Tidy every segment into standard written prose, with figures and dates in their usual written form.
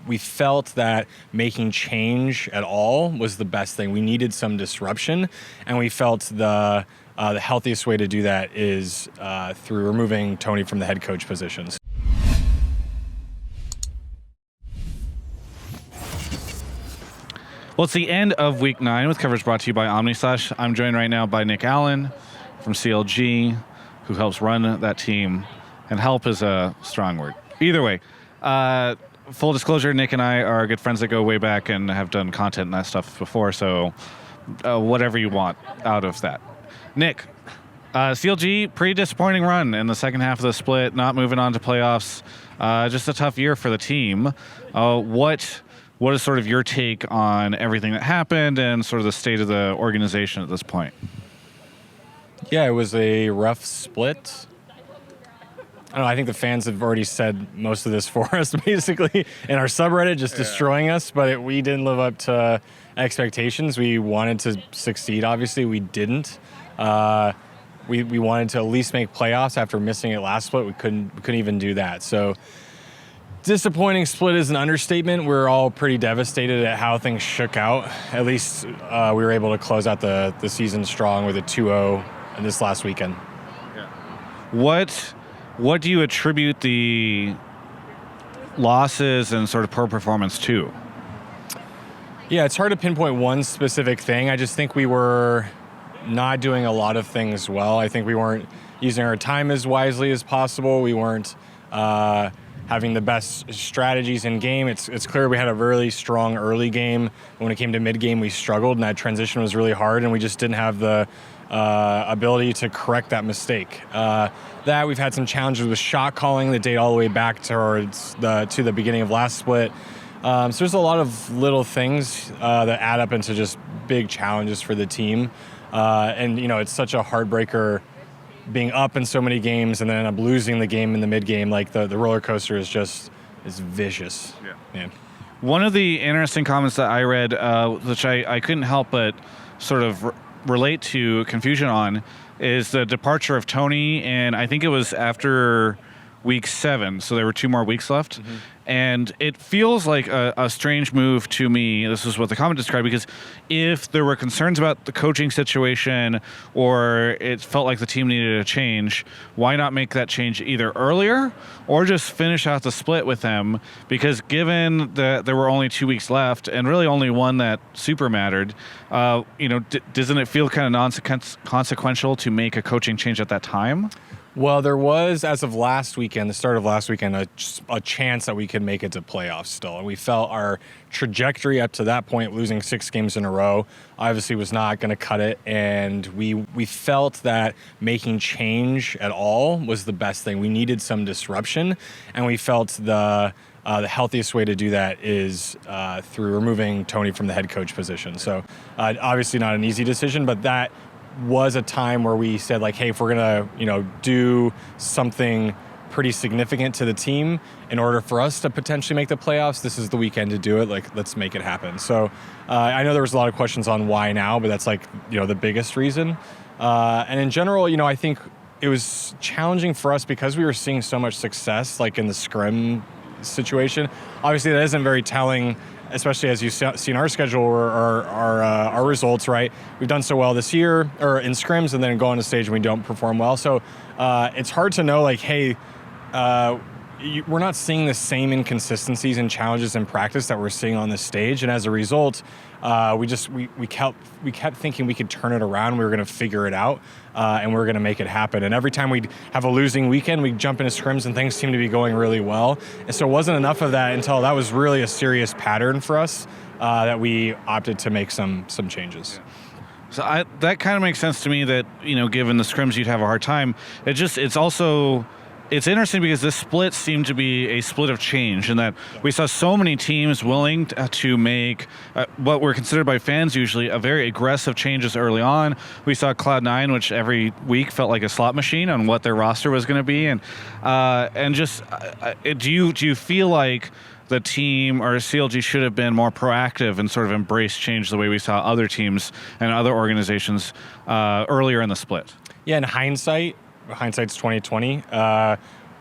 we felt that making change at all was the best thing. We needed some disruption, and we felt the healthiest way to do that is through removing Tony from the head coach positions. Well, it's the end of week 9 with coverage brought to you by OmniSlash. I'm joined right now by Nick Allen from CLG, who helps run that team. And help is a strong word. Either way, full disclosure, Nick and I are good friends that go way back and have done content and that stuff before, so whatever you want out of that. Nick, CLG, pretty disappointing run in the second half of the split, not moving on to playoffs. Just a tough year for the team. What is sort of your take on everything that happened and sort of the state of the organization at this point? Yeah, it was a rough split. I don't know, I think the fans have already said most of this for us, basically, in our subreddit, just destroying us, but we didn't live up to expectations. We wanted to succeed, obviously. We didn't. We wanted to at least make playoffs after missing it last split. We couldn't even do that. So disappointing split is an understatement. We're all pretty devastated at how things shook out. At least we were able to close out the season strong with a 2-0 in this last weekend. Yeah. What do you attribute the losses and sort of poor performance to? Yeah, it's hard to pinpoint one specific thing. I just think we were not doing a lot of things well. I think we weren't using our time as wisely as possible. We weren't having the best strategies in game. It's clear we had a really strong early game. When it came to mid-game, we struggled, and that transition was really hard, and we just didn't have the ability to correct that mistake. That we've had some challenges with shot calling that date all the way back towards the beginning of last split. So there's a lot of little things that add up into just big challenges for the team. And it's such a heartbreaker being up in so many games and then end up losing the game in the mid game. Like the roller coaster is vicious. Yeah. One of the interesting comments that I read, which I couldn't help but sort of relate to confusion on, is the departure of Tony, and I think it was after week 7, so there were 2 more weeks left. Mm-hmm. And it feels like a strange move to me. This is what the comment described, because if there were concerns about the coaching situation or it felt like the team needed a change, why not make that change either earlier or just finish out the split with them? Because given that there were only 2 weeks left and really only one that super mattered, doesn't it feel kind of non-consequential to make a coaching change at that time? Well, there was, as of last weekend, the start of last weekend, a chance that we could make it to playoffs still. And we felt our trajectory up to that point, losing 6 games in a row, obviously was not going to cut it. And we felt that making change at all was the best thing. We needed some disruption, and we felt the healthiest way to do that is through removing Tony from the head coach position. So obviously not an easy decision, but that was a time where we said, like, hey, if we're gonna do something pretty significant to the team in order for us to potentially make the playoffs, this is the weekend to do it. Like, let's make it happen. So I know there was a lot of questions on why now, but that's the biggest reason. And in general, I think it was challenging for us because we were seeing so much success, like in the scrim situation. Obviously that isn't very telling, especially as you've seen our schedule or our results, right? We've done so well this year, or in scrims, and then go on a stage and we don't perform well. So it's hard to know, like, hey, we're not seeing the same inconsistencies and challenges in practice that we're seeing on the stage, and as a result, we kept thinking we could turn it around. We were going to figure it out, and we were going to make it happen. And every time we'd have a losing weekend, we'd jump into scrims and things seemed to be going really well. And so it wasn't enough of that until that was really a serious pattern for us that we opted to make some changes. So that kind of makes sense to me that, given the scrims, you'd have a hard time. It's interesting because this split seemed to be a split of change, in that we saw so many teams willing to make what were considered by fans usually a very aggressive changes early on. We saw Cloud9, which every week felt like a slot machine on what their roster was going to be, and do you feel like the team or CLG should have been more proactive and sort of embrace change the way we saw other teams and other organizations earlier in the split? Yeah, in hindsight's 2020.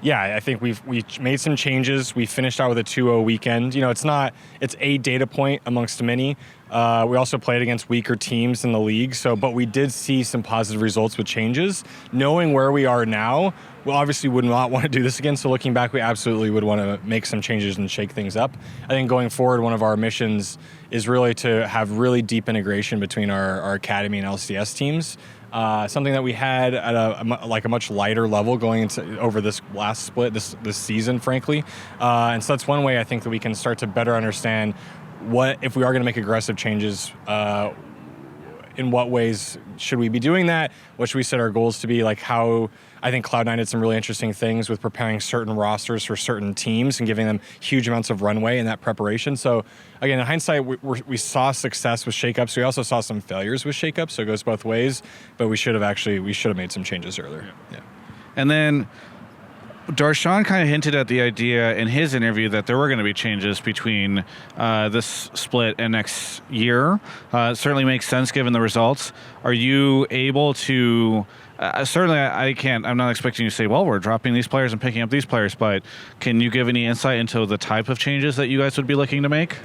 Yeah, I think we made some changes. We finished out with a 2-0 weekend. It's a data point amongst many. We also played against weaker teams in the league. But we did see some positive results with changes. Knowing where we are now, we obviously would not want to do this again. So looking back, we absolutely would want to make some changes and shake things up. I think going forward, one of our missions is really to have really deep integration between our academy and LCS teams. Something that we had at a much lighter level going into over this last split, this season, frankly. And so that's one way I think that we can start to better understand what, if we are going to make aggressive changes, in what ways should we be doing that? What should we set our goals to be? Like how I think Cloud9 did some really interesting things with preparing certain rosters for certain teams and giving them huge amounts of runway in that preparation. So again, in hindsight, we saw success with shakeups. We also saw some failures with shakeups. So it goes both ways, but we should have made some changes earlier. Yeah. And then Darshan kind of hinted at the idea in his interview that there were going to be changes between this split and next year. It certainly makes sense given the results. Are you able to... certainly, I'm not expecting you to say, well, we're dropping these players and picking up these players, but can you give any insight into the type of changes that you guys would be looking to make?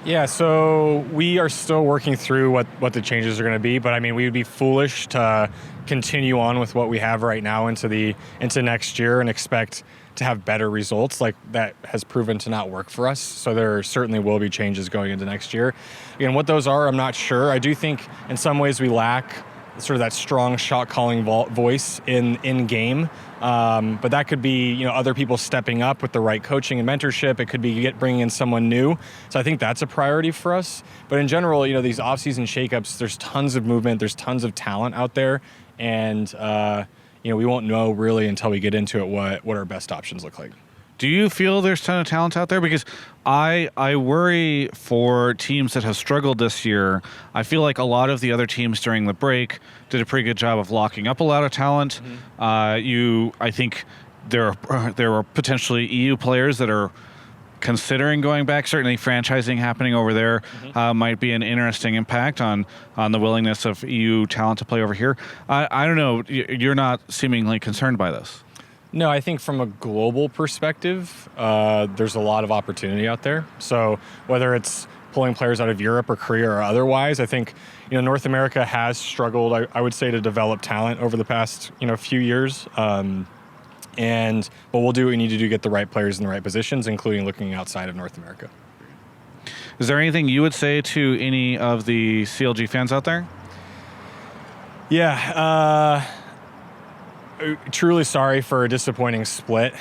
Yeah, so we are still working through what the changes are going to be, but I mean, we would be foolish to continue on with what we have right now into next year and expect to have better results. Like that has proven to not work for us. So there certainly will be changes going into next year. Again, what those are, I'm not sure. I do think in some ways we lack sort of that strong shot calling voice in game. But that could be, other people stepping up with the right coaching and mentorship. It could be bringing in someone new. So I think that's a priority for us. But in general, these off-season shakeups, there's tons of movement. There's tons of talent out there. And, we won't know really until we get into it what our best options look like. Do you feel there's a ton of talent out there? Because I worry for teams that have struggled this year. I feel like a lot of the other teams during the break did a pretty good job of locking up a lot of talent. Mm-hmm. I think there are potentially EU players that are considering going back. Certainly franchising happening over there might be an interesting impact on the willingness of EU talent to play over here. I don't know. You're not seemingly concerned by this. No, I think from a global perspective, there's a lot of opportunity out there. So whether it's pulling players out of Europe or Korea or otherwise, I think North America has struggled, I would say, to develop talent over the past few years. But we'll do what we need to do to get the right players in the right positions, including looking outside of North America. Is there anything you would say to any of the CLG fans out there? Yeah. Truly sorry for a disappointing split.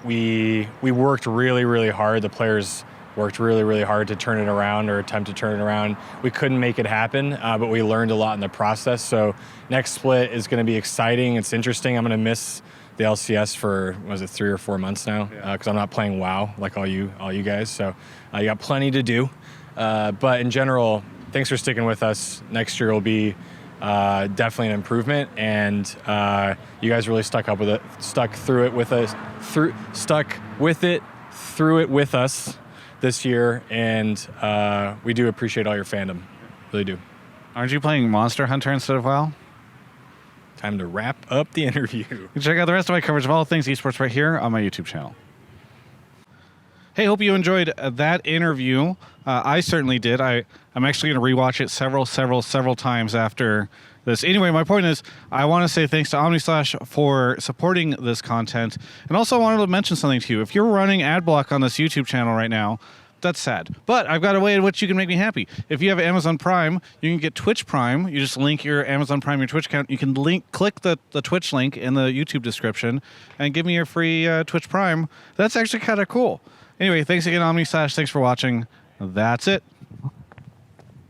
We worked really, really hard. The players worked really, really hard to turn it around or attempt to turn it around. We couldn't make it happen, but we learned a lot in the process. So next split is going to be exciting. It's interesting. I'm going to miss the LCS for, 3 or 4 months now because I'm not playing WoW like all you guys. So you got plenty to do. But in general, thanks for sticking with us. Next year will be definitely an improvement, and you guys really stuck through it with us this year, and we do appreciate all your fandom, really do. Aren't you playing Monster Hunter instead of WoW? Time to wrap up the interview. You can check out the rest of my coverage of all things esports right here on my YouTube channel. Hey, hope you enjoyed that interview. I certainly did. I'm actually going to rewatch it several times after this. Anyway, my point is, I want to say thanks to OmniSlash for supporting this content. And also I wanted to mention something to you. If you're running ad block on this YouTube channel right now, that's sad. But I've got a way in which you can make me happy. If you have Amazon Prime, you can get Twitch Prime. You just link your Amazon Prime, your Twitch account. You can click the Twitch link in the YouTube description and give me your free Twitch Prime. That's actually kind of cool. Anyway, thanks again, OmniSlash. Thanks for watching. That's it.